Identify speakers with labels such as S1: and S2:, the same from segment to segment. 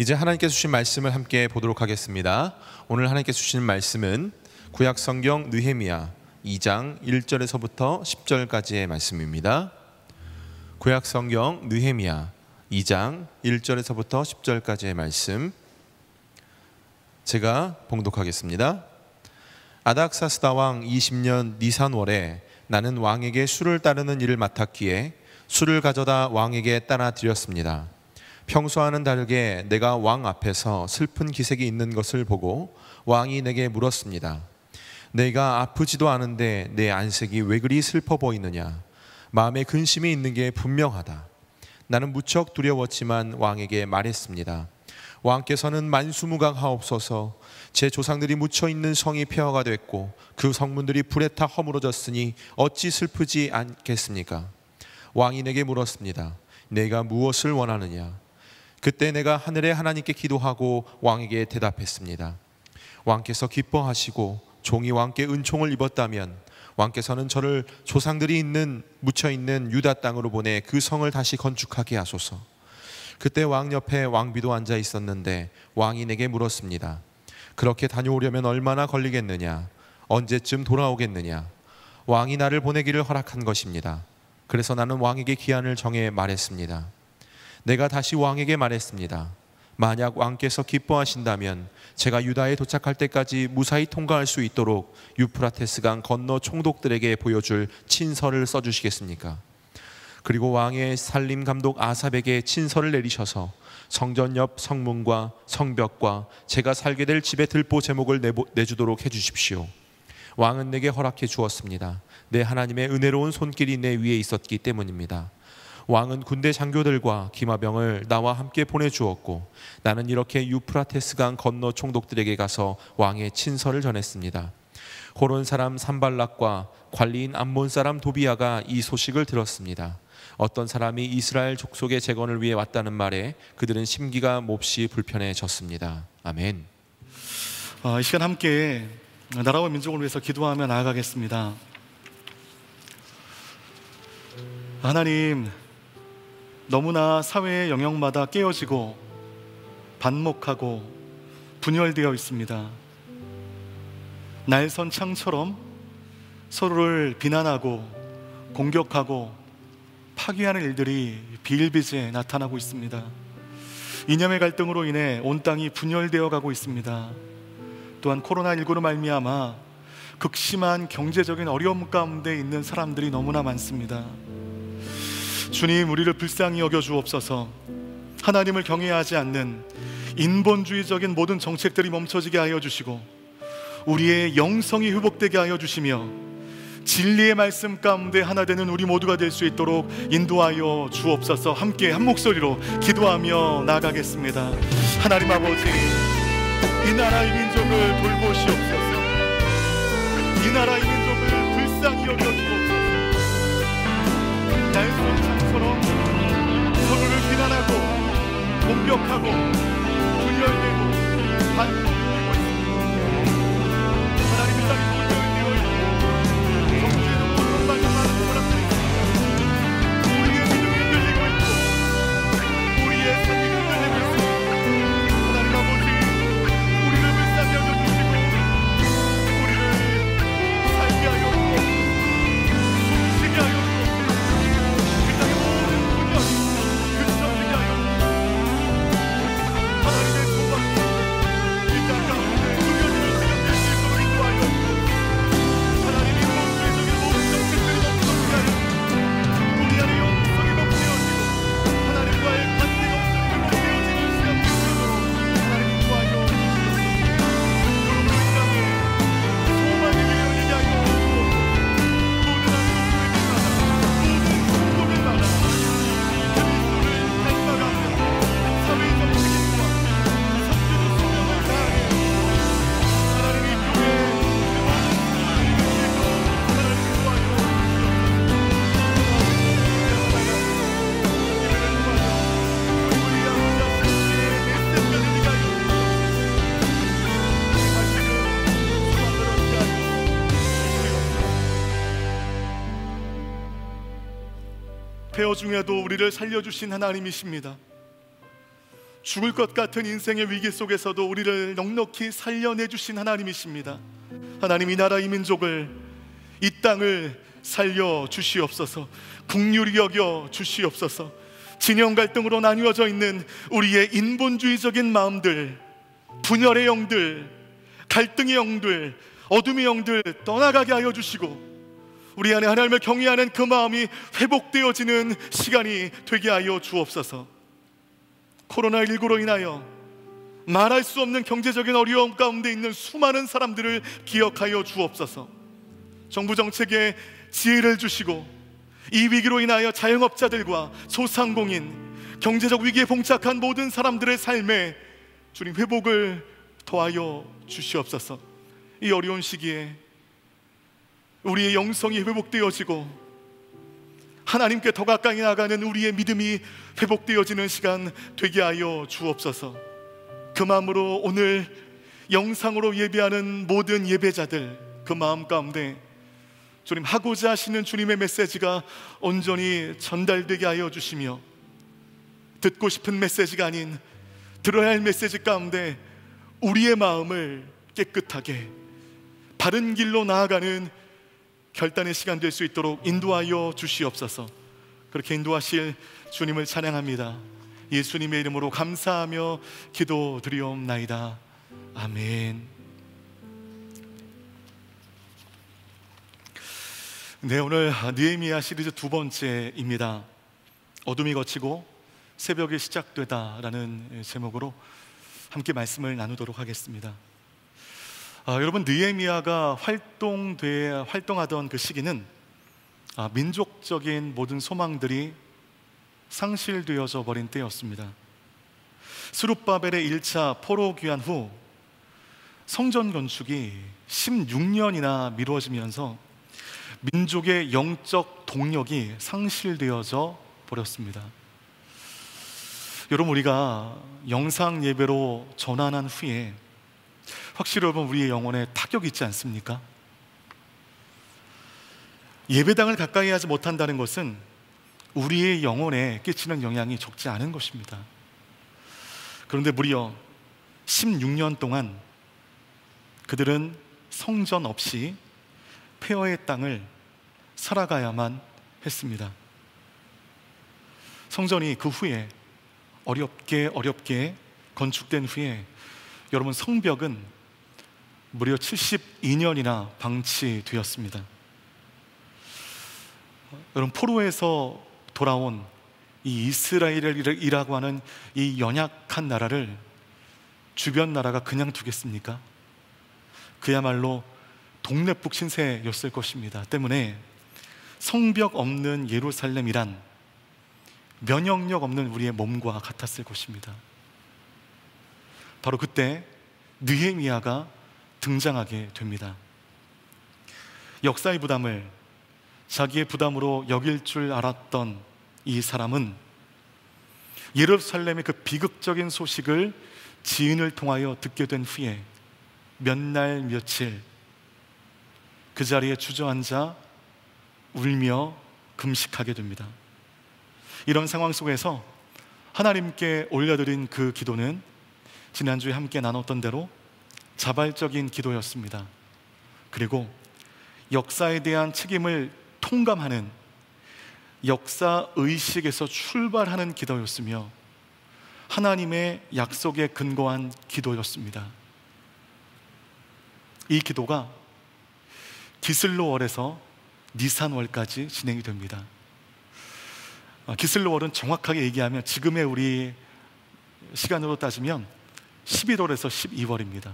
S1: 이제 하나님께서 주신 말씀을 함께 보도록 하겠습니다. 오늘 하나님께서 주신 말씀은 구약성경 느헤미야 2장 1절에서부터 10절까지의 말씀입니다. 구약성경 느헤미야 2장 1절에서부터 10절까지의 말씀 제가 봉독하겠습니다. 아닥사스다 왕 20년 니산월에 나는 왕에게 술을 따르는 일을 맡았기에 술을 가져다 왕에게 따라 드렸습니다. 평소와는 다르게 내가 왕 앞에서 슬픈 기색이 있는 것을 보고 왕이 내게 물었습니다. 내가 아프지도 않은데 내 안색이 왜 그리 슬퍼 보이느냐? 마음에 근심이 있는 게 분명하다. 나는 무척 두려웠지만 왕에게 말했습니다. 왕께서는 만수무강하옵소서. 제 조상들이 묻혀있는 성이 폐허가 됐고 그 성문들이 불에 타 허물어졌으니 어찌 슬프지 않겠습니까? 왕이 내게 물었습니다. 내가 무엇을 원하느냐? 그때 내가 하늘의 하나님께 기도하고 왕에게 대답했습니다. 왕께서 기뻐하시고 종이 왕께 은총을 입었다면 왕께서는 저를 조상들이 묻혀있는 유다 땅으로 보내 그 성을 다시 건축하게 하소서. 그때 왕 옆에 왕비도 앉아 있었는데 왕이 내게 물었습니다. 그렇게 다녀오려면 얼마나 걸리겠느냐? 언제쯤 돌아오겠느냐? 왕이 나를 보내기를 허락한 것입니다. 그래서 나는 왕에게 기한을 정해 말했습니다. 내가 다시 왕에게 말했습니다. 만약 왕께서 기뻐하신다면 제가 유다에 도착할 때까지 무사히 통과할 수 있도록 유프라테스강 건너 총독들에게 보여줄 친서를 써주시겠습니까? 그리고 왕의 살림 감독 아삽에게 친서를 내리셔서 성전 옆 성문과 성벽과 제가 살게 될 집의 들보 제목을 내주도록 해주십시오. 왕은 내게 허락해 주었습니다. 내 하나님의 은혜로운 손길이 내 위에 있었기 때문입니다. 왕은 군대 장교들과 기마병을 나와 함께 보내주었고 나는 이렇게 유프라테스강 건너 총독들에게 가서 왕의 친서를 전했습니다. 호론 사람 산발락과 관리인 암몬 사람 도비야가 이 소식을 들었습니다. 어떤 사람이 이스라엘 족속의 재건을 위해 왔다는 말에 그들은 심기가 몹시 불편해졌습니다. 아멘.
S2: 이 시간 함께 나라와 민족을 위해서 기도하며 나아가겠습니다. 하나님, 너무나 사회의 영역마다 깨어지고 반목하고 분열되어 있습니다. 날선 창처럼 서로를 비난하고 공격하고 파괴하는 일들이 비일비재에 나타나고 있습니다. 이념의 갈등으로 인해 온 땅이 분열되어 가고 있습니다. 또한 코로나19로 말미암아 극심한 경제적인 어려움 가운데 있는 사람들이 너무나 많습니다. 주님, 우리를 불쌍히 여겨 주옵소서. 하나님을 경외하지 않는 인본주의적인 모든 정책들이 멈춰지게 하여 주시고 우리의 영성이 회복되게 하여 주시며 진리의 말씀 가운데 하나 되는 우리 모두가 될 수 있도록 인도하여 주옵소서. 함께 한 목소리로 기도하며 나아가겠습니다. 하나님 아버지, 이 나라의 민족을 돌보시옵소서. 이 나라의 민족을 불쌍히 여겨 주옵소서. 날선 창처럼 서로를 비난하고 공격하고 분열되고 반복되고 있습니다. 하나님의 땅이 분열되어 있고 정치에도 고통받는 많은 사람들이 있습니다. 우리의 믿음이 흔들리고 있고 우리의 삶이 흔들리고 있습니다. 하나님 아버지, 우리를 불쌍히 여겨주시고 우리를 살게 하여 주옵소서. 숨쉬게 하여 주옵소서. 폐허 중에도 우리를 살려주신 하나님이십니다. 죽을 것 같은 인생의 위기 속에서도 우리를 넉넉히 살려내주신 하나님이십니다. 하나님, 이 나라 이 민족을, 이 땅을 살려주시옵소서. 긍휼히 여겨 주시옵소서. 진영 갈등으로 나뉘어져 있는 우리의 인본주의적인 마음들, 분열의 영들, 갈등의 영들, 어둠의 영들 떠나가게 하여 주시고, 우리 안에 하나님을 경외하는 그 마음이 회복되어지는 시간이 되게 하여 주옵소서. 코로나19로 인하여 말할 수 없는 경제적인 어려움 가운데 있는 수많은 사람들을 기억하여 주옵소서. 정부 정책에 지혜를 주시고, 이 위기로 인하여 자영업자들과 소상공인, 경제적 위기에 봉착한 모든 사람들의 삶에 주님 회복을 더하여 주시옵소서. 이 어려운 시기에 우리의 영성이 회복되어지고 하나님께 더 가까이 나가는 우리의 믿음이 회복되어지는 시간 되게 하여 주옵소서. 그 마음으로 오늘 영상으로 예배하는 모든 예배자들, 그 마음 가운데 주님 하고자 하시는 주님의 메시지가 온전히 전달되게 하여 주시며, 듣고 싶은 메시지가 아닌 들어야 할 메시지 가운데 우리의 마음을 깨끗하게 바른 길로 나아가는 결단의 시간 될 수 있도록 인도하여 주시옵소서. 그렇게 인도하실 주님을 찬양합니다. 예수님의 이름으로 감사하며 기도드리옵나이다. 아멘. 네, 오늘 느헤미야 시리즈 두 번째입니다. 어둠이 걷히고 새벽이 시작되다라는 제목으로 함께 말씀을 나누도록 하겠습니다. 여러분, 느헤미야가 활동하던 그 시기는 민족적인 모든 소망들이 상실되어져 버린 때였습니다. 스룹바벨의 1차 포로 귀환 후 성전 건축이 16년이나 미루어지면서 민족의 영적 동력이 상실되어져 버렸습니다. 여러분, 우리가 영상 예배로 전환한 후에 확실히 여러분 우리의 영혼에 타격이 있지 않습니까? 예배당을 가까이 하지 못한다는 것은 우리의 영혼에 끼치는 영향이 적지 않은 것입니다. 그런데 무려 16년 동안 그들은 성전 없이 폐허의 땅을 살아가야만 했습니다. 성전이 그 후에 어렵게 건축된 후에 여러분 성벽은 무려 72년이나 방치되었습니다. 여러분, 포로에서 돌아온 이 이스라엘이라고 하는 이 연약한 나라를 주변 나라가 그냥 두겠습니까? 그야말로 동네북 신세였을 것입니다. 때문에 성벽 없는 예루살렘이란 면역력 없는 우리의 몸과 같았을 것입니다. 바로 그때 느헤미야가 등장하게 됩니다. 역사의 부담을 자기의 부담으로 여길 줄 알았던 이 사람은 예루살렘의 그 비극적인 소식을 지인을 통하여 듣게 된 후에 몇 날 며칠 그 자리에 주저앉아 울며 금식하게 됩니다. 이런 상황 속에서 하나님께 올려드린 그 기도는 지난주에 함께 나눴던 대로 자발적인 기도였습니다. 그리고 역사에 대한 책임을 통감하는 역사 의식에서 출발하는 기도였으며 하나님의 약속에 근거한 기도였습니다. 이 기도가 기슬로월에서 니산월까지 진행이 됩니다. 기슬로월은 정확하게 얘기하면 지금의 우리 시간으로 따지면 11월에서 12월입니다.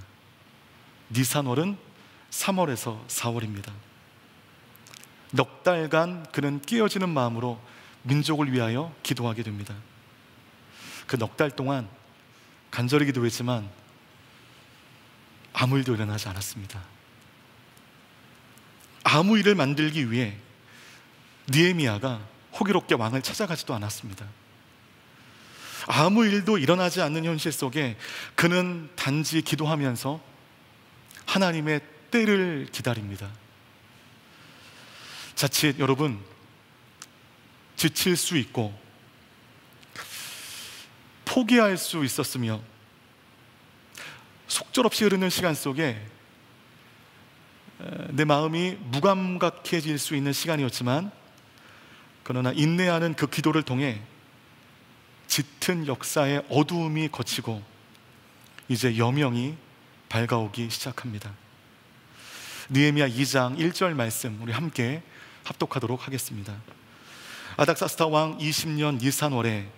S2: 니산월은 3월에서 4월입니다. 넉 달간 그는 깨어지는 마음으로 민족을 위하여 기도하게 됩니다. 그 넉 달 동안 간절히 기도했지만 아무 일도 일어나지 않았습니다. 아무 일을 만들기 위해 느헤미야가 호기롭게 왕을 찾아가지도 않았습니다. 아무 일도 일어나지 않는 현실 속에 그는 단지 기도하면서 하나님의 때를 기다립니다. 자칫 여러분 지칠 수 있고 포기할 수 있었으며, 속절없이 흐르는 시간 속에 내 마음이 무감각해질 수 있는 시간이었지만, 그러나 인내하는 그 기도를 통해 짙은 역사의 어두움이 걷히고 이제 여명이 밝아오기 시작합니다. 느헤미야 2장 1절 말씀 우리 함께 합독하도록 하겠습니다. 아닥사스다 왕 20년 니산월에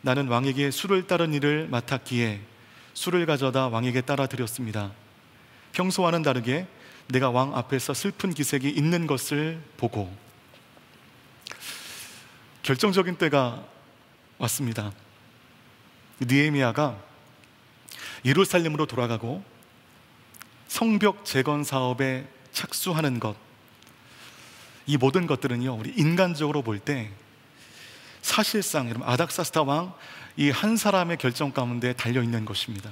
S2: 나는 왕에게 수를 따른 일을 맡았기에 수를 가져다 왕에게 따라 드렸습니다. 평소와는 다르게 내가 왕 앞에서 슬픈 기색이 있는 것을 보고. 결정적인 때가 왔습니다. 느헤미야가 예루살렘으로 돌아가고 성벽 재건 사업에 착수하는 것, 이 모든 것들은요, 우리 인간적으로 볼 때 사실상 여러분 아닥사스다 왕 이 한 사람의 결정 가운데 달려 있는 것입니다.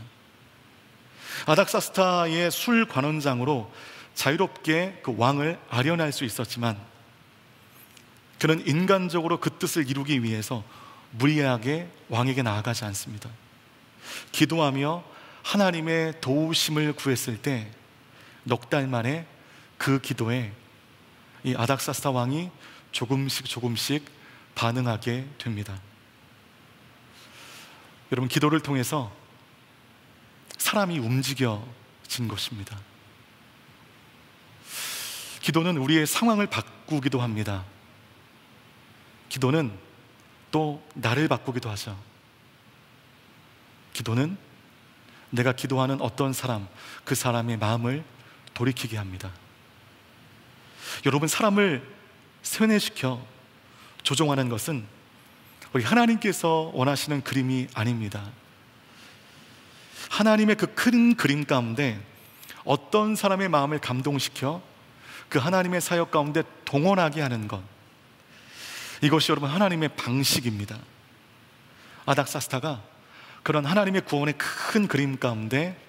S2: 아닥사스다의 술 관원장으로 자유롭게 그 왕을 아련할 수 있었지만, 그는 인간적으로 그 뜻을 이루기 위해서 무리하게 왕에게 나아가지 않습니다. 기도하며 하나님의 도우심을 구했을 때 넉 달 만에 그 기도에 이 아닥사스다 왕이 조금씩 반응하게 됩니다. 여러분, 기도를 통해서 사람이 움직여진 것입니다. 기도는 우리의 상황을 바꾸기도 합니다. 기도는 또 나를 바꾸기도 하죠. 기도는 내가 기도하는 어떤 사람, 그 사람의 마음을 돌이키게 합니다. 여러분, 사람을 세뇌시켜 조종하는 것은 우리 하나님께서 원하시는 그림이 아닙니다. 하나님의 그 큰 그림 가운데 어떤 사람의 마음을 감동시켜 그 하나님의 사역 가운데 동원하게 하는 것, 이것이 여러분 하나님의 방식입니다. 아닥사스다가 그런 하나님의 구원의 큰 그림 가운데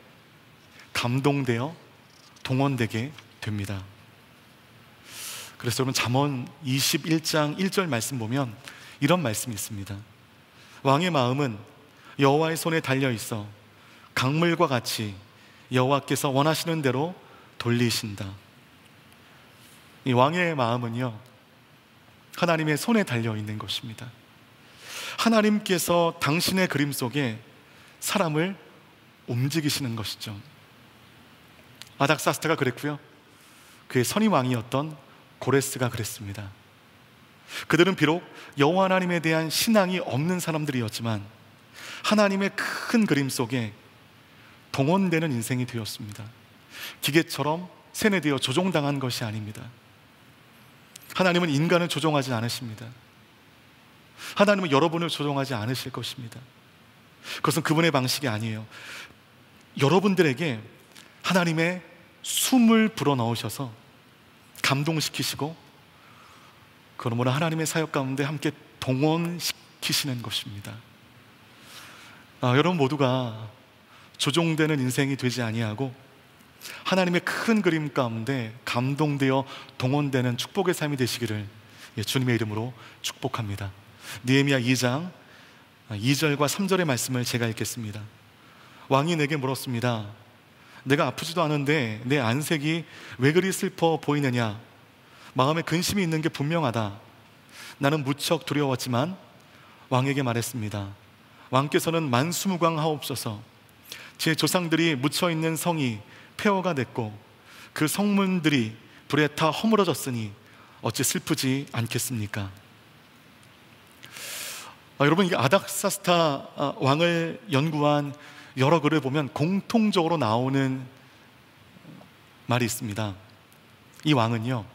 S2: 감동되어 동원되게 됩니다. 그래서 여러분 잠언 21장 1절 말씀 보면 이런 말씀이 있습니다. 왕의 마음은 여호와의 손에 달려 있어 강물과 같이 여호와께서 원하시는 대로 돌리신다. 이 왕의 마음은요, 하나님의 손에 달려 있는 것입니다. 하나님께서 당신의 그림 속에 사람을 움직이시는 것이죠. 아닥사스다가 그랬고요, 그의 선임 왕이었던 고레스가 그랬습니다. 그들은 비록 여호와 하나님에 대한 신앙이 없는 사람들이었지만 하나님의 큰 그림 속에 동원되는 인생이 되었습니다. 기계처럼 세뇌되어 조종당한 것이 아닙니다. 하나님은 인간을 조종하지 않으십니다. 하나님은 여러분을 조종하지 않으실 것입니다. 그것은 그분의 방식이 아니에요. 여러분들에게 하나님의 숨을 불어넣으셔서 감동시키시고, 그러므로 하나님의 사역 가운데 함께 동원시키시는 것입니다. 여러분 모두가 조종되는 인생이 되지 아니하고 하나님의 큰 그림 가운데 감동되어 동원되는 축복의 삶이 되시기를 주님의 이름으로 축복합니다. 느헤미야 2장 2절과 3절의 말씀을 제가 읽겠습니다. 왕이 내게 물었습니다. 내가 아프지도 않은데 내 안색이 왜 그리 슬퍼 보이느냐? 마음에 근심이 있는 게 분명하다. 나는 무척 두려웠지만 왕에게 말했습니다. 왕께서는 만수무강하옵소서. 제 조상들이 묻혀있는 성이 폐허가 됐고 그 성문들이 불에 타 허물어졌으니 어찌 슬프지 않겠습니까? 여러분, 이게 아닥사스다 왕을 연구한 여러 글을 보면 공통적으로 나오는 말이 있습니다. 이 왕은요,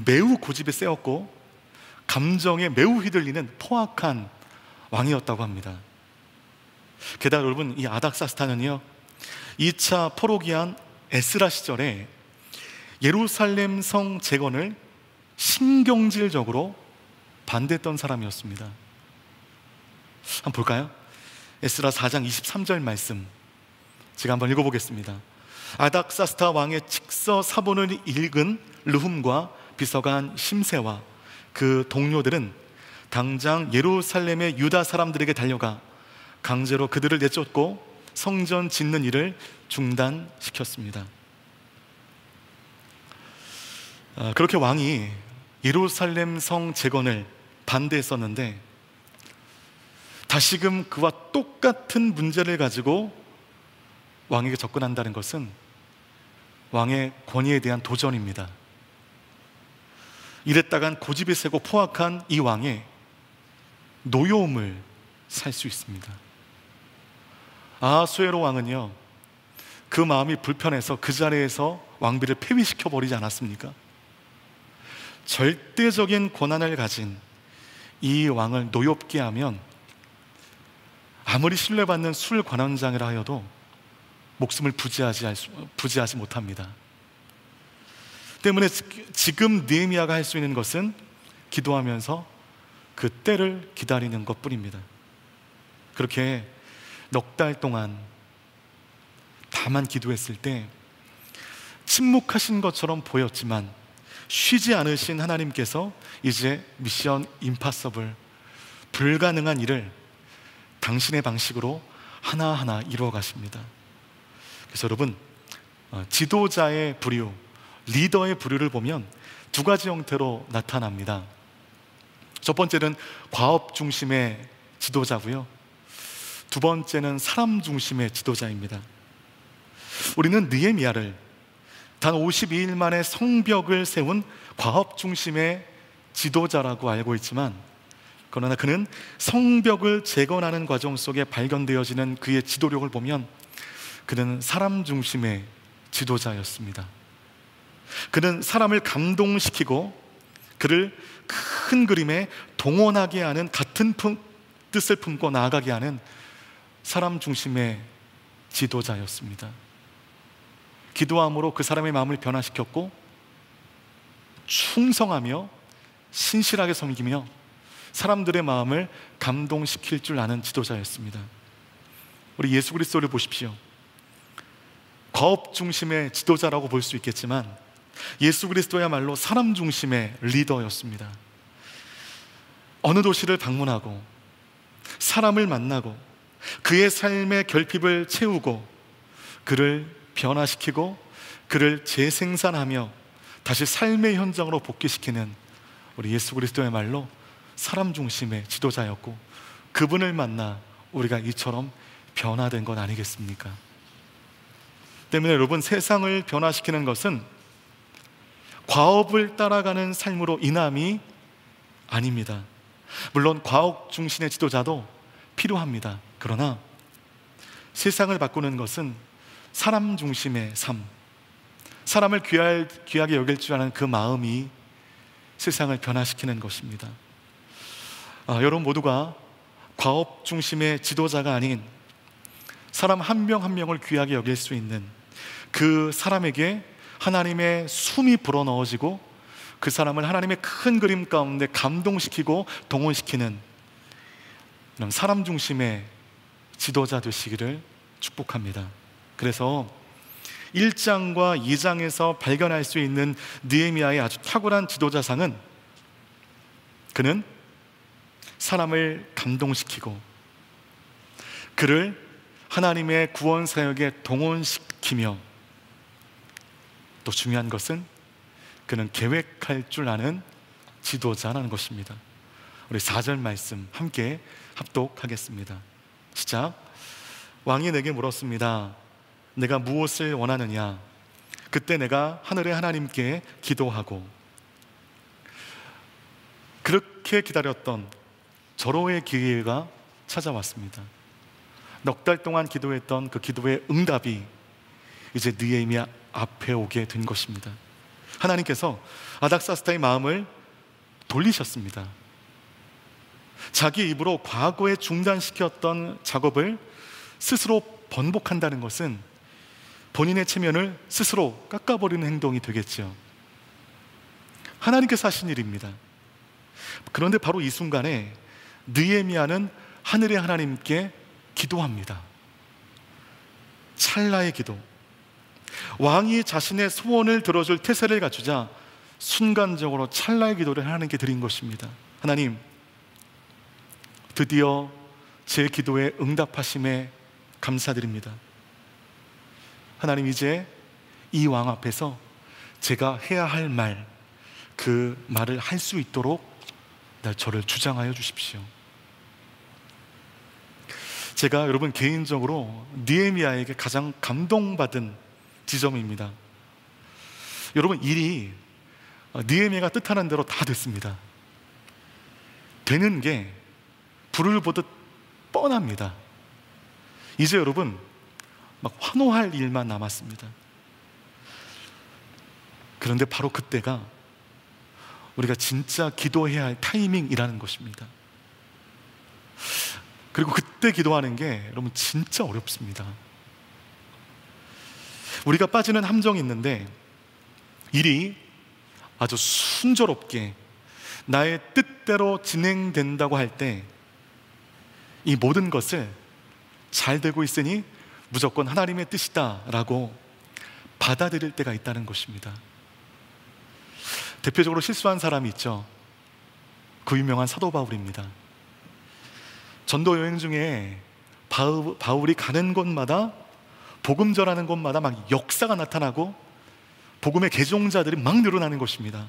S2: 매우 고집에 세웠고 감정에 매우 휘둘리는 포악한 왕이었다고 합니다. 게다가 여러분, 이 아닥사스다는요 2차 포로기한 에스라 시절에 예루살렘 성 재건을 신경질적으로 반대했던 사람이었습니다. 한번 볼까요? 에스라 4장 23절 말씀 제가 한번 읽어보겠습니다. 아닥사스다 왕의 칙서 사본을 읽은 르훔과 비서관 심세와 그 동료들은 당장 예루살렘의 유다 사람들에게 달려가 강제로 그들을 내쫓고 성전 짓는 일을 중단시켰습니다. 그렇게 왕이 예루살렘 성 재건을 반대했었는데 다시금 그와 똑같은 문제를 가지고 왕에게 접근한다는 것은 왕의 권위에 대한 도전입니다. 이랬다간 고집이 세고 포악한 이 왕의 노여움을 살 수 있습니다. 아하수에로 왕은요, 그 마음이 불편해서 그 자리에서 왕비를 폐위시켜 버리지 않았습니까? 절대적인 권한을 가진 이 왕을 노엽게 하면 아무리 신뢰받는 술 관원장이라 하여도 목숨을 부지하지 못합니다. 때문에 지금 느헤미야가 할 수 있는 것은 기도하면서 그 때를 기다리는 것뿐입니다. 그렇게 넉 달 동안 다만 기도했을 때 침묵하신 것처럼 보였지만 쉬지 않으신 하나님께서 이제 미션 임파서블, 불가능한 일을 당신의 방식으로 하나하나 이루어 가십니다. 그래서 여러분, 지도자의 부류, 리더의 부류를 보면 두 가지 형태로 나타납니다. 첫 번째는 과업 중심의 지도자고요, 두 번째는 사람 중심의 지도자입니다. 우리는 느헤미야를 단 52일 만에 성벽을 세운 과업 중심의 지도자라고 알고 있지만, 그러나 그는 성벽을 재건하는 과정 속에 발견되어지는 그의 지도력을 보면 그는 사람 중심의 지도자였습니다. 그는 사람을 감동시키고 그를 큰 그림에 동원하게 하는, 같은 뜻을 품고 나아가게 하는 사람 중심의 지도자였습니다. 기도함으로 그 사람의 마음을 변화시켰고 충성하며 신실하게 섬기며 사람들의 마음을 감동시킬 줄 아는 지도자였습니다. 우리 예수 그리스도를 보십시오. 과업 중심의 지도자라고 볼 수 있겠지만 예수 그리스도야말로 사람 중심의 리더였습니다. 어느 도시를 방문하고 사람을 만나고 그의 삶의 결핍을 채우고 그를 변화시키고 그를 재생산하며 다시 삶의 현장으로 복귀시키는 우리 예수 그리스도야말로 사람 중심의 지도자였고, 그분을 만나 우리가 이처럼 변화된 것 아니겠습니까? 때문에 여러분, 세상을 변화시키는 것은 과업을 따라가는 삶으로 인함이 아닙니다. 물론 과업 중심의 지도자도 필요합니다. 그러나 세상을 바꾸는 것은 사람 중심의 삶, 사람을 귀하게 여길 줄 아는 그 마음이 세상을 변화시키는 것입니다. 여러분 모두가 과업 중심의 지도자가 아닌 사람 한 명 한 명을 귀하게 여길 수 있는 그 사람에게 하나님의 숨이 불어넣어지고 그 사람을 하나님의 큰 그림 가운데 감동시키고 동원시키는 이런 사람 중심의 지도자 되시기를 축복합니다. 그래서 1장과 2장에서 발견할 수 있는 느헤미야의 아주 탁월한 지도자상은 그는 사람을 감동시키고 그를 하나님의 구원 사역에 동원시키며, 또 중요한 것은 그는 계획할 줄 아는 지도자라는 것입니다. 우리 4절 말씀 함께 합독하겠습니다. 시작. 왕이 내게 물었습니다. 내가 무엇을 원하느냐? 그때 내가 하늘의 하나님께 기도하고, 그렇게 기다렸던 절호의 기회가 찾아왔습니다. 넉 달 동안 기도했던 그 기도의 응답이 이제 느헤미야 앞에 오게 된 것입니다. 하나님께서 아닥사스다의 마음을 돌리셨습니다. 자기 입으로 과거에 중단시켰던 작업을 스스로 번복한다는 것은 본인의 체면을 스스로 깎아버리는 행동이 되겠죠. 하나님께서 하신 일입니다. 그런데 바로 이 순간에 느헤미야는 하늘의 하나님께 기도합니다. 찰나의 기도. 왕이 자신의 소원을 들어줄 태세를 갖추자 순간적으로 찰나의 기도를 하나님께 드린 것입니다. 하나님, 드디어 제 기도에 응답하심에 감사드립니다. 하나님, 이제 이 왕 앞에서 제가 해야 할 말, 그 말을 할 수 있도록 저를 주장하여 주십시오. 제가 여러분 개인적으로 느헤미야에게 가장 감동받은 지점입니다. 여러분, 일이 느헤미야가 뜻하는 대로 다 됐습니다. 되는 게 불을 보듯 뻔합니다. 이제 여러분 막 환호할 일만 남았습니다. 그런데 바로 그때가 우리가 진짜 기도해야 할 타이밍이라는 것입니다. 그리고 그때 기도하는 게 여러분 진짜 어렵습니다. 우리가 빠지는 함정이 있는데, 일이 아주 순조롭게 나의 뜻대로 진행된다고 할 때 이 모든 것을 잘 되고 있으니 무조건 하나님의 뜻이다 라고 받아들일 때가 있다는 것입니다. 대표적으로 실수한 사람이 있죠. 그 유명한 사도 바울입니다. 전도 여행 중에 바울이 가는 곳마다, 복음 전하는 곳마다 막 역사가 나타나고 복음의 개종자들이 막 늘어나는 것입니다.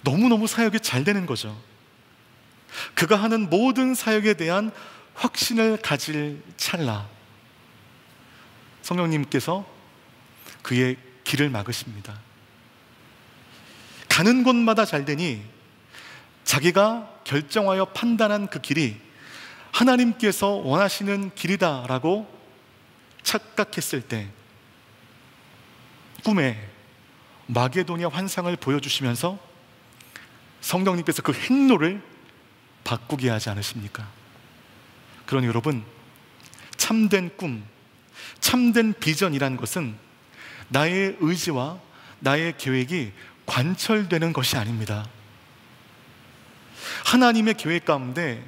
S2: 너무너무 사역이 잘 되는 거죠. 그가 하는 모든 사역에 대한 확신을 가질 찰나, 성령님께서 그의 길을 막으십니다. 가는 곳마다 잘 되니 자기가 결정하여 판단한 그 길이 하나님께서 원하시는 길이다라고 착각했을 때 꿈에 마게도냐 환상을 보여주시면서 성령님께서 그 행로를 바꾸게 하지 않으십니까? 그러니 여러분, 참된 꿈, 참된 비전이라는 것은 나의 의지와 나의 계획이 관철되는 것이 아닙니다. 하나님의 계획 가운데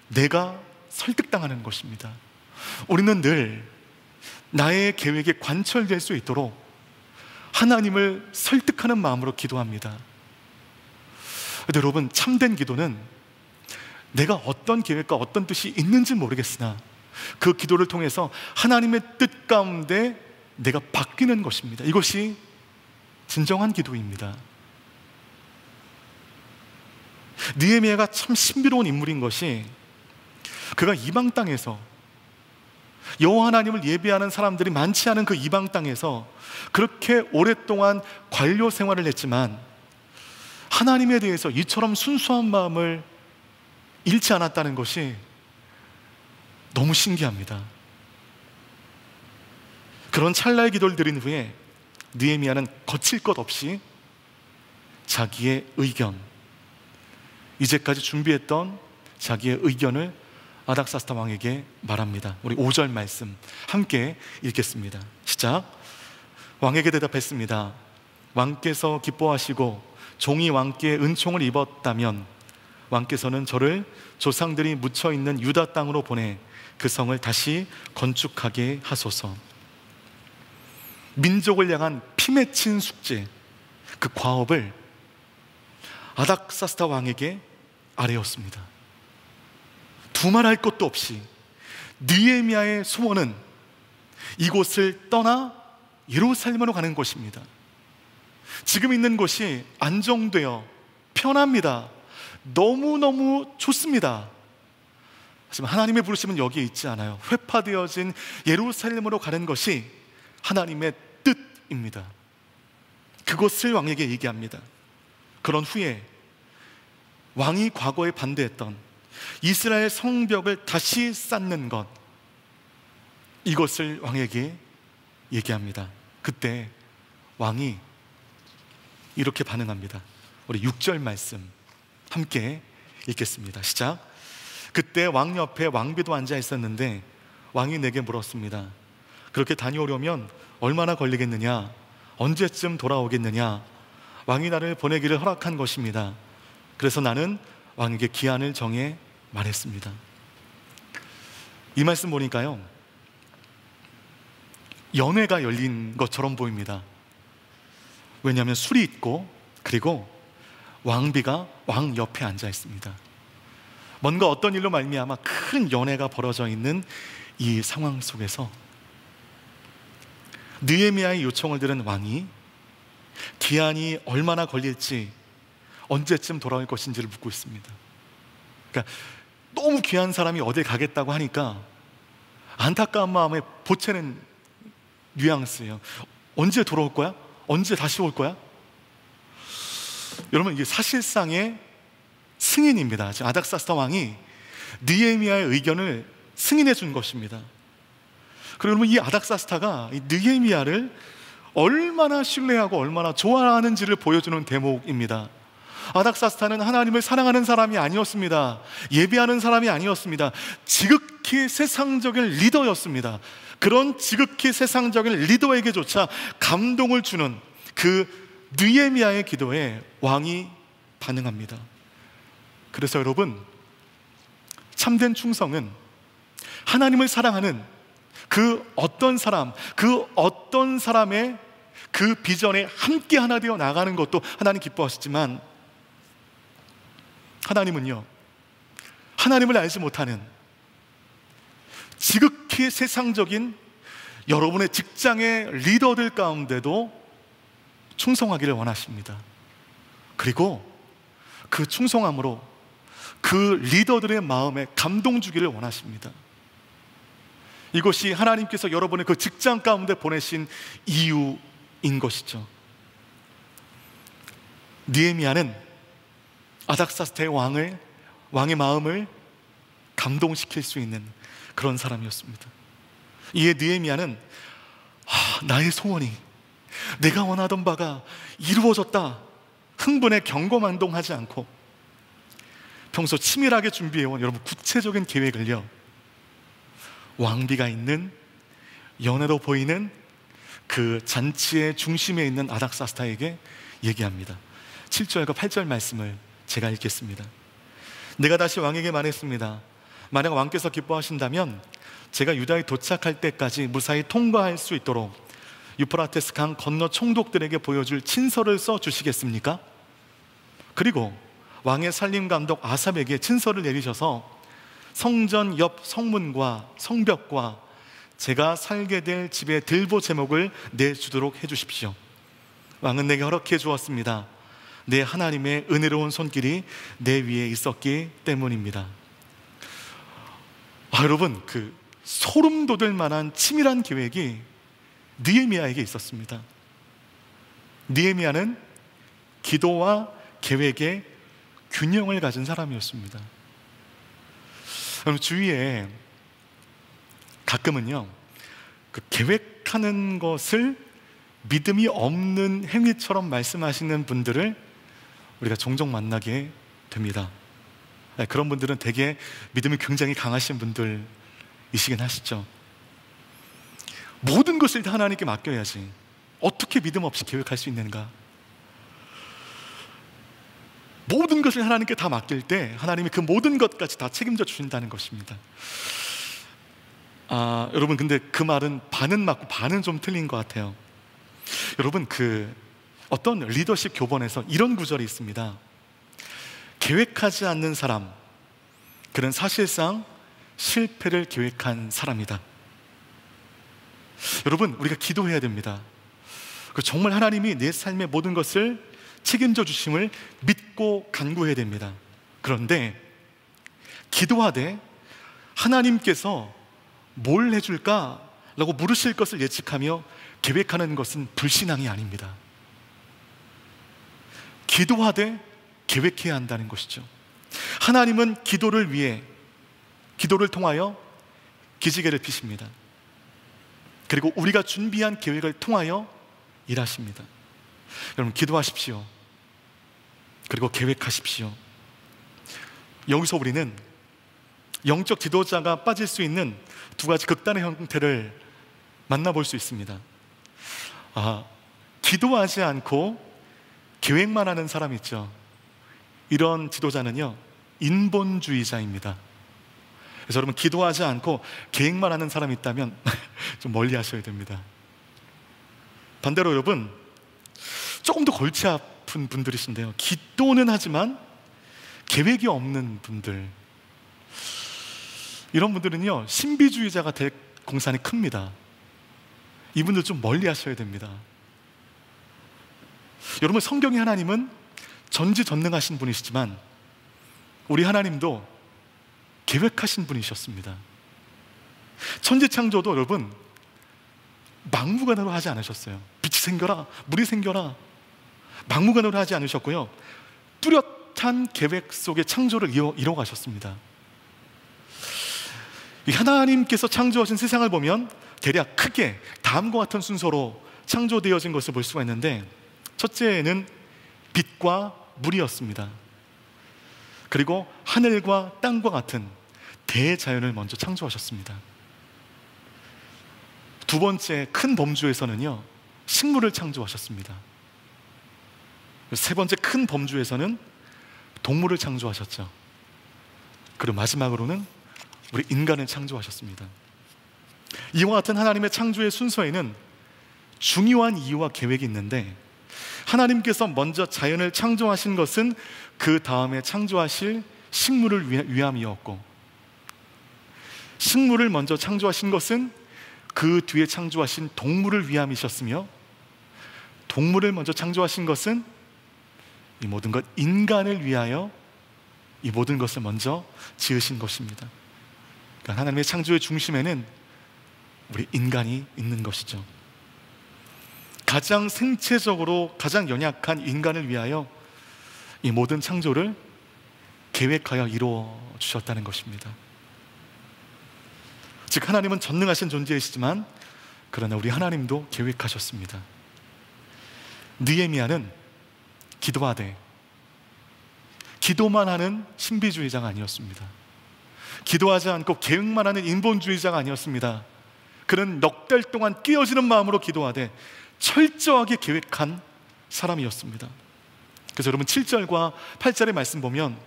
S2: 내가 설득당하는 것입니다. 우리는 늘 나의 계획이 관철될 수 있도록 하나님을 설득하는 마음으로 기도합니다. 근데 여러분, 참된 기도는 내가 어떤 계획과 어떤 뜻이 있는지 모르겠으나 그 기도를 통해서 하나님의 뜻 가운데 내가 바뀌는 것입니다. 이것이 진정한 기도입니다. 느헤미야가 참 신비로운 인물인 것이, 그가 이방 땅에서, 여호와 하나님을 예배하는 사람들이 많지 않은 그 이방 땅에서 그렇게 오랫동안 관료 생활을 했지만 하나님에 대해서 이처럼 순수한 마음을 잃지 않았다는 것이 너무 신기합니다. 그런 찰나의 기도를 드린 후에 느헤미야는 거칠 것 없이 자기의 의견, 이제까지 준비했던 자기의 의견을 아닥사스다 왕에게 말합니다. 우리 5절 말씀 함께 읽겠습니다. 시작. 왕에게 대답했습니다. 왕께서 기뻐하시고 종이 왕께 은총을 입었다면 왕께서는 저를 조상들이 묻혀있는 유다 땅으로 보내 그 성을 다시 건축하게 하소서. 민족을 향한 피 맺힌 숙제, 그 과업을 아닥사스다 왕에게 아뢰었습니다. 두말할 것도 없이 느헤미야의 소원은 이곳을 떠나 예루살렘으로 가는 것입니다. 지금 있는 곳이 안정되어 편합니다. 너무너무 좋습니다. 하지만 하나님의 부르심은 여기에 있지 않아요. 회파되어진 예루살렘으로 가는 것이 하나님의 뜻입니다. 그것을 왕에게 얘기합니다. 그런 후에 왕이 과거에 반대했던 이스라엘 성벽을 다시 쌓는 것, 이것을 왕에게 얘기합니다. 그때 왕이 이렇게 반응합니다. 우리 6절 말씀 함께 읽겠습니다. 시작. 그때 왕 옆에 왕비도 앉아 있었는데 왕이 내게 물었습니다. 그렇게 다녀오려면 얼마나 걸리겠느냐? 언제쯤 돌아오겠느냐? 왕이 나를 보내기를 허락한 것입니다. 그래서 나는 왕에게 기한을 정해 말했습니다. 이 말씀 보니까요, 연회가 열린 것처럼 보입니다. 왜냐하면 술이 있고, 그리고 왕비가 왕 옆에 앉아 있습니다. 뭔가 어떤 일로 말미암아 큰 연애가 벌어져 있는 이 상황 속에서 느헤미야의 요청을 들은 왕이 기한이 얼마나 걸릴지, 언제쯤 돌아올 것인지를 묻고 있습니다. 그러니까 너무 귀한 사람이 어딜 가겠다고 하니까 안타까운 마음에 보채는 뉘앙스예요. 언제 돌아올 거야? 언제 다시 올 거야? 여러분, 이게 사실상의 승인입니다. 지금 아닥사스다 왕이 느헤미야의 의견을 승인해 준 것입니다. 그리고 여러분, 이 아닥사스다가 이 느헤미야를 얼마나 신뢰하고 얼마나 좋아하는지를 보여주는 대목입니다. 아닥사스다는 하나님을 사랑하는 사람이 아니었습니다. 예배하는 사람이 아니었습니다. 지극히 세상적인 리더였습니다. 그런 지극히 세상적인 리더에게조차 감동을 주는 그 느헤미야의 기도에 왕이 반응합니다. 그래서 여러분, 참된 충성은 하나님을 사랑하는 그 어떤 사람의 그 비전에 함께 하나 되어 나가는 것도 하나님 기뻐하시지만, 하나님은요, 하나님을 알지 못하는 지극히 세상적인 여러분의 직장의 리더들 가운데도 충성하기를 원하십니다. 그리고 그 충성함으로 그 리더들의 마음에 감동 주기를 원하십니다. 이것이 하나님께서 여러분의 그 직장 가운데 보내신 이유인 것이죠. 느헤미야는 아닥사스다의 왕의 마음을 감동시킬 수 있는 그런 사람이었습니다. 이에 느헤미야는 나의 소원이, 내가 원하던 바가 이루어졌다, 흥분에 경거만동하지 않고 평소 치밀하게 준비해온 여러분 구체적인 계획을요, 왕비가 있는, 연애로 보이는 그 잔치의 중심에 있는 아닥사스다에게 얘기합니다. 7절과 8절 말씀을 제가 읽겠습니다. 내가 다시 왕에게 말했습니다. 만약 왕께서 기뻐하신다면 제가 유다에 도착할 때까지 무사히 통과할 수 있도록 유프라테스 강 건너 총독들에게 보여줄 친서를 써 주시겠습니까? 그리고 왕의 살림 감독 아삽에게 친서를 내리셔서 성전 옆 성문과 성벽과 제가 살게 될 집의 들보 제목을 내주도록 해주십시오. 왕은 내게 허락해 주었습니다. 내 하나님의 은혜로운 손길이 내 위에 있었기 때문입니다. 여러분, 그 소름 돋을 만한 치밀한 계획이 느헤미야에게 있었습니다. 느헤미야는 기도와 계획의 균형을 가진 사람이었습니다. 주위에 가끔은요, 그 계획하는 것을 믿음이 없는 행위처럼 말씀하시는 분들을 우리가 종종 만나게 됩니다. 그런 분들은 대개 믿음이 굉장히 강하신 분들이시긴 하시죠. 모든 것을 다 하나님께 맡겨야지 어떻게 믿음 없이 계획할 수 있는가? 모든 것을 하나님께 다 맡길 때 하나님이 그 모든 것까지 다 책임져 주신다는 것입니다. 여러분, 근데 그 말은 반은 맞고 반은 좀 틀린 것 같아요. 여러분, 그 어떤 리더십 교본에서 이런 구절이 있습니다. 계획하지 않는 사람, 그는 사실상 실패를 계획한 사람이다. 여러분, 우리가 기도해야 됩니다. 정말 하나님이 내 삶의 모든 것을 책임져 주심을 믿고 간구해야 됩니다. 그런데 기도하되 하나님께서 뭘 해줄까? 라고 물으실 것을 예측하며 계획하는 것은 불신앙이 아닙니다. 기도하되 계획해야 한다는 것이죠. 하나님은 기도를 위해, 기도를 통하여 기지개를 피십니다. 그리고 우리가 준비한 계획을 통하여 일하십니다. 여러분, 기도하십시오. 그리고 계획하십시오. 여기서 우리는 영적 지도자가 빠질 수 있는 두 가지 극단의 형태를 만나볼 수 있습니다. 기도하지 않고 계획만 하는 사람 있죠. 이런 지도자는요, 인본주의자입니다. 그래서 여러분, 기도하지 않고 계획만 하는 사람이 있다면 좀 멀리 하셔야 됩니다. 반대로 여러분, 조금 더 골치 아픈 분들이신데요, 기도는 하지만 계획이 없는 분들, 이런 분들은요, 신비주의자가 될 공산이 큽니다. 이분들 좀 멀리 하셔야 됩니다. 여러분, 성경의 하나님은 전지전능하신 분이시지만 우리 하나님도 계획하신 분이셨습니다. 천지창조도 여러분 막무가내로 하지 않으셨어요. 빛이 생겨라, 물이 생겨라, 막무가내로 하지 않으셨고요, 뚜렷한 계획 속에 창조를 이뤄가셨습니다. 하나님께서 창조하신 세상을 보면 대략 크게 다음과 같은 순서로 창조되어진 것을 볼 수가 있는데, 첫째는 빛과 물이었습니다. 그리고 하늘과 땅과 같은 대자연을 먼저 창조하셨습니다. 두 번째 큰 범주에서는요, 식물을 창조하셨습니다. 세 번째 큰 범주에서는 동물을 창조하셨죠. 그리고 마지막으로는 우리 인간을 창조하셨습니다. 이와 같은 하나님의 창조의 순서에는 중요한 이유와 계획이 있는데, 하나님께서 먼저 자연을 창조하신 것은 그 다음에 창조하실 식물을 위함이었고, 식물을 먼저 창조하신 것은 그 뒤에 창조하신 동물을 위함이셨으며, 동물을 먼저 창조하신 것은 이 모든 것 인간을 위하여 이 모든 것을 먼저 지으신 것입니다. 그러니까 하나님의 창조의 중심에는 우리 인간이 있는 것이죠. 가장 생체적으로 가장 연약한 인간을 위하여 이 모든 창조를 계획하여 이루어 주셨다는 것입니다. 즉, 하나님은 전능하신 존재이시지만 그러나 우리 하나님도 계획하셨습니다. 느헤미야는 기도하되 기도만 하는 신비주의자가 아니었습니다. 기도하지 않고 계획만 하는 인본주의자가 아니었습니다. 그는 넉 달 동안 끼어지는 마음으로 기도하되 철저하게 계획한 사람이었습니다. 그래서 여러분 7절과 8절의 말씀 보면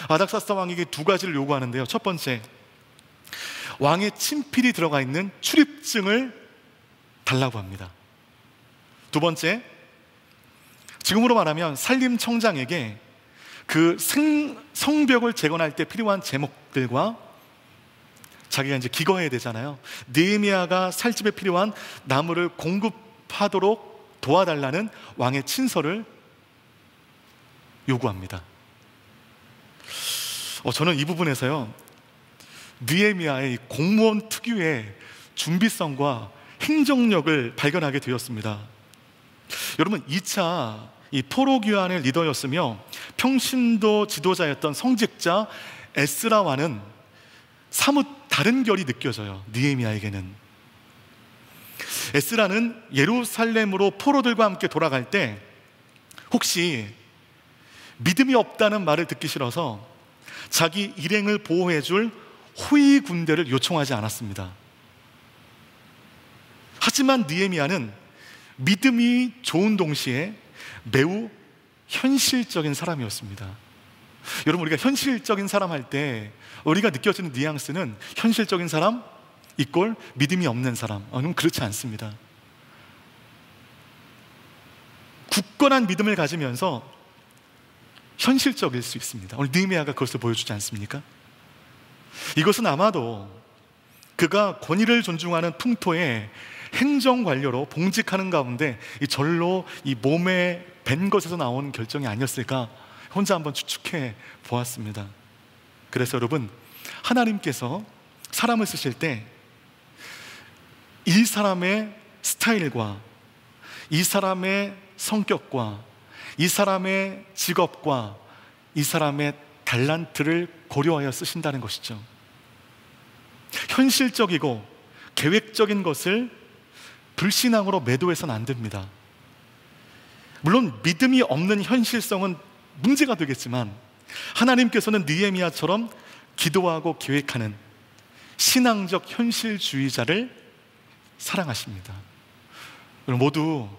S2: 아닥사스다 왕에게 두 가지를 요구하는데요, 첫 번째, 왕의 친필이 들어가 있는 출입증을 달라고 합니다. 두 번째, 지금으로 말하면 산림청장에게 그 성벽을 재건할 때 필요한 제목들과 자기가 이제 기거해야 되잖아요. 느헤미야가 살 집에 필요한 나무를 공급하도록 도와달라는 왕의 친서를 요구합니다. 저는 이 부분에서요, 느헤미야의 공무원 특유의 준비성과 행정력을 발견하게 되었습니다. 여러분, 2차 이 포로귀환의 리더였으며 평신도 지도자였던 성직자 에스라와는 사뭇 다른 결이 느껴져요. 느헤미야에게는. 에스라는 예루살렘으로 포로들과 함께 돌아갈 때 혹시 믿음이 없다는 말을 듣기 싫어서 자기 일행을 보호해줄 호위 군대를 요청하지 않았습니다. 하지만 느헤미야는 믿음이 좋은 동시에 매우 현실적인 사람이었습니다. 여러분, 우리가 현실적인 사람 할 때 우리가 느껴지는 뉘앙스는 현실적인 사람 이꼴 믿음이 없는 사람, 그렇지 않습니다. 굳건한 믿음을 가지면서 현실적일 수 있습니다. 오늘 느헤미야가 그것을 보여주지 않습니까? 이것은 아마도 그가 권위를 존중하는 풍토의 행정관료로 봉직하는 가운데 이 절로 이 몸에 밴 것에서 나온 결정이 아니었을까 혼자 한번 추측해 보았습니다. 그래서 여러분, 하나님께서 사람을 쓰실 때 이 사람의 스타일과 이 사람의 성격과 이 사람의 직업과 이 사람의 달란트를 고려하여 쓰신다는 것이죠. 현실적이고 계획적인 것을 불신앙으로 매도해서는 안 됩니다. 물론 믿음이 없는 현실성은 문제가 되겠지만 하나님께서는 느헤미야처럼 기도하고 계획하는 신앙적 현실주의자를 사랑하십니다. 여러분 모두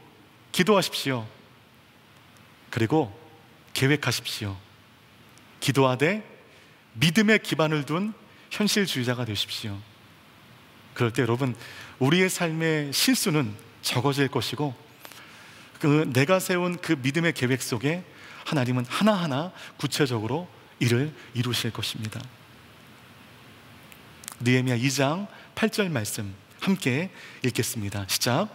S2: 기도하십시오. 그리고 계획하십시오. 기도하되 믿음의 기반을 둔 현실주의자가 되십시오. 그럴 때 여러분, 우리의 삶의 실수는 적어질 것이고 그 내가 세운 그 믿음의 계획 속에 하나님은 하나하나 구체적으로 일을 이루실 것입니다. 느헤미야 2장 8절 말씀 함께 읽겠습니다. 시작.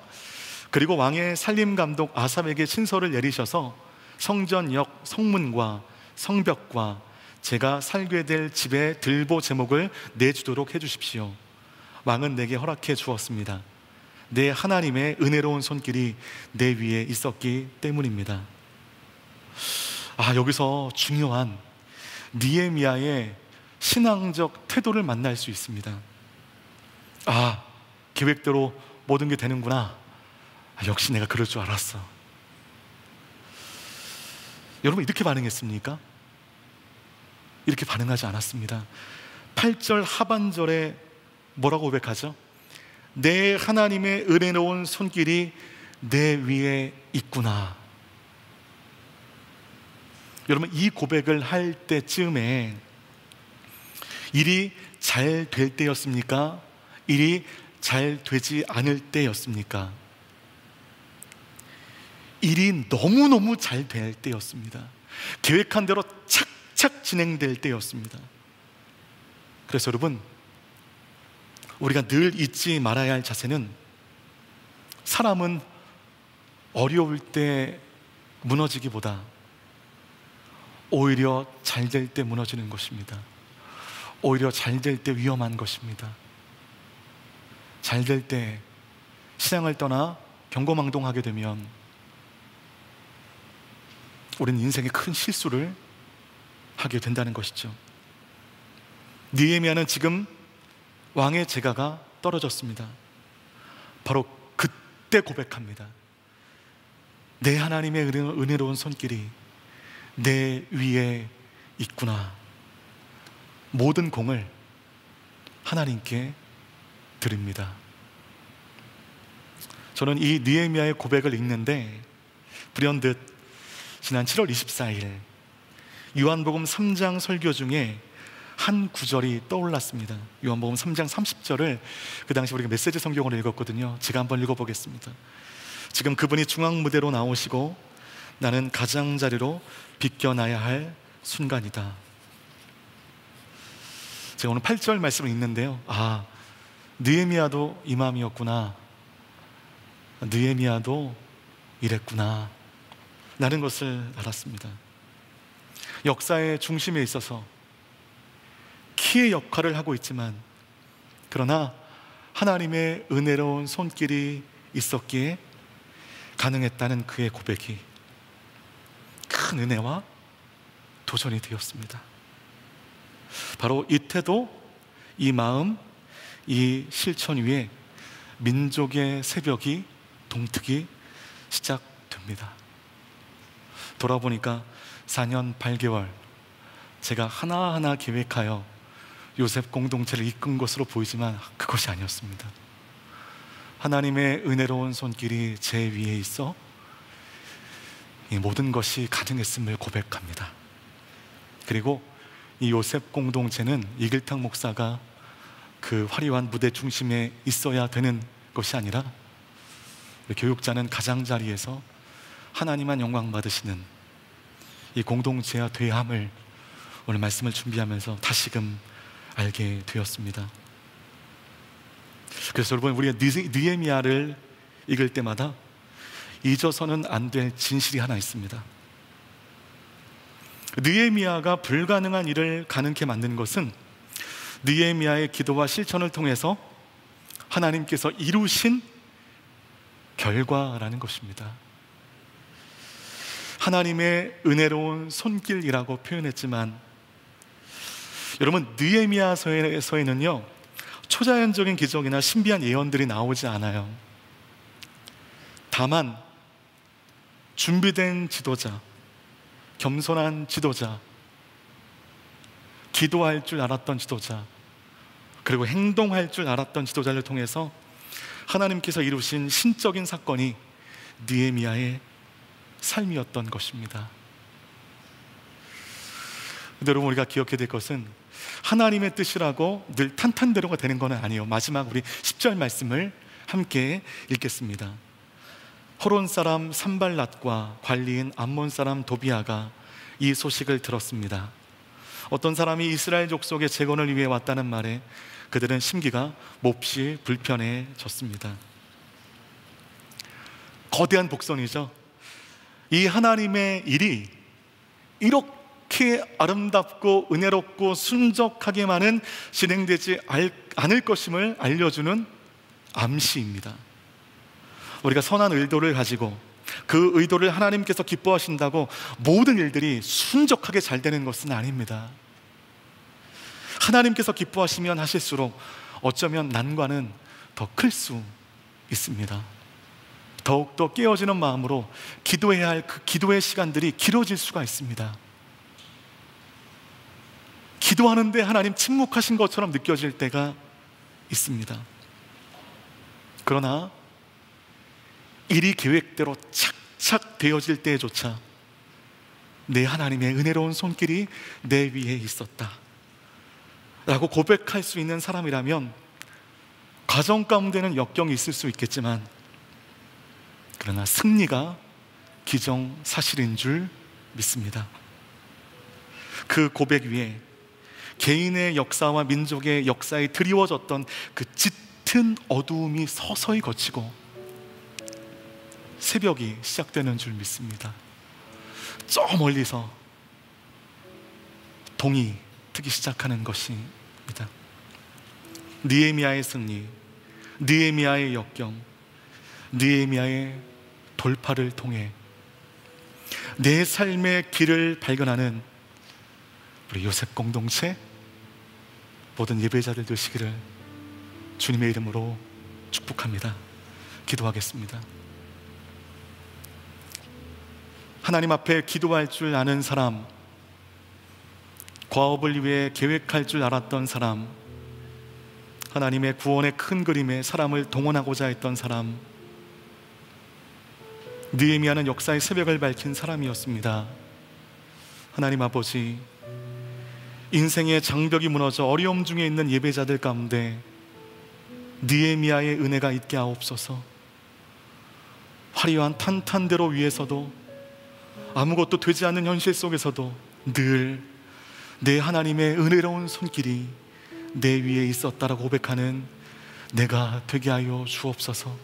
S2: 그리고 왕의 살림감독 아삽에게 친서를 내리셔서 성전 역 성문과 성벽과 제가 살게 될 집의 들보 제목을 내주도록 해주십시오. 왕은 내게 허락해 주었습니다. 내 하나님의 은혜로운 손길이 내 위에 있었기 때문입니다. 여기서 중요한 느헤미야의 신앙적 태도를 만날 수 있습니다. 계획대로 모든 게 되는구나. 역시 내가 그럴 줄 알았어. 여러분, 이렇게 반응했습니까? 이렇게 반응하지 않았습니다. 8절 하반절에 뭐라고 고백하죠? 내 하나님의 은혜로운 손길이 내 위에 있구나. 여러분, 이 고백을 할 때쯤에 일이 잘 될 때였습니까? 일이 잘 되지 않을 때였습니까? 일이 너무너무 잘 될 때였습니다. 계획한 대로 착착 진행될 때였습니다. 그래서 여러분, 우리가 늘 잊지 말아야 할 자세는, 사람은 어려울 때 무너지기보다 오히려 잘 될 때 무너지는 것입니다. 오히려 잘 될 때 위험한 것입니다. 잘 될 때 신앙을 떠나 경거망동하게 되면 우리는 인생에 큰 실수를 하게 된다는 것이죠. 느헤미야는 지금 왕의 제가가 떨어졌습니다. 바로 그때 고백합니다. 내 하나님의 은혜로운 손길이 내 위에 있구나. 모든 공을 하나님께 드립니다. 저는 이 느헤미야의 고백을 읽는데 불현듯 지난 7월 24일 요한복음 3장 설교 중에 한 구절이 떠올랐습니다. 요한복음 3장 30절을 그 당시 우리가 메시지 성경으로 읽었거든요. 제가 한번 읽어보겠습니다. 지금 그분이 중앙무대로 나오시고 나는 가장자리로 비껴나야 할 순간이다. 제가 오늘 8절 말씀을 읽는데요, 느헤미야도 이 마음이었구나, 느헤미야도 이랬구나 라는 것을 알았습니다. 역사의 중심에 있어서 키의 역할을 하고 있지만, 그러나 하나님의 은혜로운 손길이 있었기에 가능했다는 그의 고백이 큰 은혜와 도전이 되었습니다. 바로 이때도 이 마음, 이 실천 위에 민족의 새벽이 동트기 시작됩니다. 돌아보니까 4년 8개월 제가 하나하나 계획하여 요셉 공동체를 이끈 것으로 보이지만 그것이 아니었습니다. 하나님의 은혜로운 손길이 제 위에 있어 이 모든 것이 가능했음을 고백합니다. 그리고 이 요셉 공동체는 이길탁 목사가 그 화려한 무대 중심에 있어야 되는 것이 아니라 교육자는 가장자리에서 하나님만 영광 받으시는 이 공동체와 되함을 오늘 말씀을 준비하면서 다시금 알게 되었습니다. 그래서 여러분, 우리가 느헤미야를 읽을 때마다 잊어서는 안 될 진실이 하나 있습니다. 느헤미야가 불가능한 일을 가능케 만든 것은 느헤미야의 기도와 실천을 통해서 하나님께서 이루신 결과라는 것입니다. 하나님의 은혜로운 손길이라고 표현했지만, 여러분, 느헤미야서에는요 초자연적인 기적이나 신비한 예언들이 나오지 않아요. 다만 준비된 지도자, 겸손한 지도자, 기도할 줄 알았던 지도자, 그리고 행동할 줄 알았던 지도자를 통해서 하나님께서 이루신 신적인 사건이 느헤미야의 삶이었던 것입니다. 근데 여러분, 우리가 기억해야 될 것은 하나님의 뜻이라고 늘 탄탄대로가 되는 건 아니에요. 마지막 우리 10절 말씀을 함께 읽겠습니다. 호론 사람 산발랏과 관리인 암몬 사람 도비아가 이 소식을 들었습니다. 어떤 사람이 이스라엘 족속의 재건을 위해 왔다는 말에 그들은 심기가 몹시 불편해졌습니다. 거대한 복선이죠. 이 하나님의 일이 이렇게 아름답고 은혜롭고 순적하게만은 진행되지 않을 것임을 알려주는 암시입니다. 우리가 선한 의도를 가지고 그 의도를 하나님께서 기뻐하신다고 모든 일들이 순적하게 잘 되는 것은 아닙니다. 하나님께서 기뻐하시면 하실수록 어쩌면 난관은 더 클 수 있습니다. 더욱더 깨어지는 마음으로 기도해야 할 그 기도의 시간들이 길어질 수가 있습니다. 기도하는데 하나님 침묵하신 것처럼 느껴질 때가 있습니다. 그러나 일이 계획대로 착착 되어질 때조차 내 하나님의 은혜로운 손길이 내 위에 있었다 라고 고백할 수 있는 사람이라면 과정 가운데는 역경이 있을 수 있겠지만 그러나 승리가 기정사실인 줄 믿습니다. 그 고백 위에 개인의 역사와 민족의 역사에 드리워졌던 그 짙은 어두움이 서서히 걷히고 새벽이 시작되는 줄 믿습니다. 저 멀리서 동이 트기 시작하는 것입니다. 느헤미야의 승리, 느헤미야의 역경, 느헤미야의 돌파를 통해 내 삶의 길을 발견하는 우리 요셉 공동체 모든 예배자들 되시기를 주님의 이름으로 축복합니다. 기도하겠습니다. 하나님 앞에 기도할 줄 아는 사람, 과업을 위해 계획할 줄 알았던 사람, 하나님의 구원의 큰 그림에 사람을 동원하고자 했던 사람, 느헤미야는 역사의 새벽을 밝힌 사람이었습니다. 하나님 아버지, 인생의 장벽이 무너져 어려움 중에 있는 예배자들 가운데 느헤미야의 은혜가 있게 하옵소서. 화려한 탄탄대로 위에서도 아무것도 되지 않는 현실 속에서도 늘 내 하나님의 은혜로운 손길이 내 위에 있었다라고 고백하는 내가 되게 하여 주옵소서.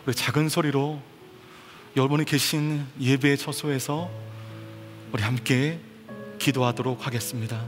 S2: 우리 작은 소리로 여러분이 계신 예배의 처소에서 우리 함께 기도하도록 하겠습니다.